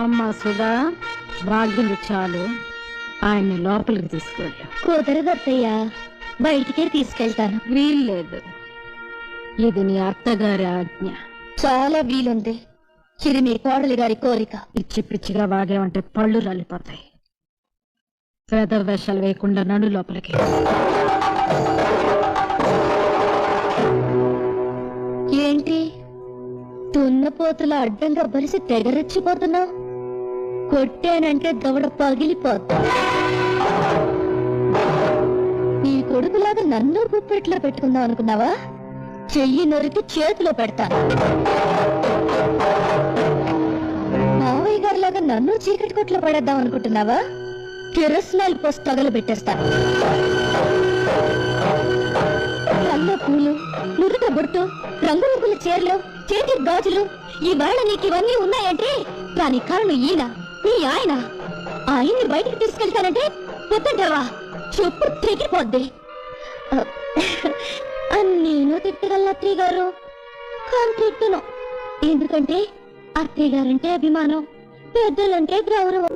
అమ్మా సుధా, వాగింది చాలు, ఆయన్ని లోపలికి తీసుకెళ్ళు. కుదరదత్తయ్యా, బయటికే తీసుకెళ్తాను. వీల్లేదు, ఇది నీ అత్తగారి ఆజ్ఞ. చాలా వీలుంది, ఇది మీ కోడలి గారి కోరిక. పిచ్చి పిచ్చిగా వాగేమంటే పళ్ళు రాలిపోతాయి. పేద వేషాలు వేయకుండా నడు లోపలికి. ఏంటి తున్నపోతుల అడ్డంగా బలిసి తెగరెచ్చిపోతున్నావు? కొట్టానంటే దవడ పగిలిపోతా. నీ కొడుకులాగా నన్ను గుప్పెట్లో పెట్టుకుందాం అనుకున్నావా? చెయ్యి నొరికి చేతిలో పెడతాను. మావయ్య గారిలాగా నన్ను చీకటి కొట్లో పడేద్దాం అనుకుంటున్నావా? కిరసనాయిల్ పోసి తగలబెట్టేస్తాను. కళ్ళ పూలు, నుదుట బొట్టు, రంగురంగుల చీరలు, చేతి గాజులు, ఈవేళ నీకు ఇవన్నీ ఉన్నాయంటే దాని కారణం ఈయన, నీ ఆయన. ఆయన్ని బయటికి తీసుకెళ్తానంటే వద్దంటావా? చెప్పు తెగిపోద్ది. నేను తిట్టగలను అత్తయ్య గారు, కానీ తిట్టను. ఎందుకంటే అత్తయ్య గారంటే అభిమానం, పెద్దలంటే గౌరవం.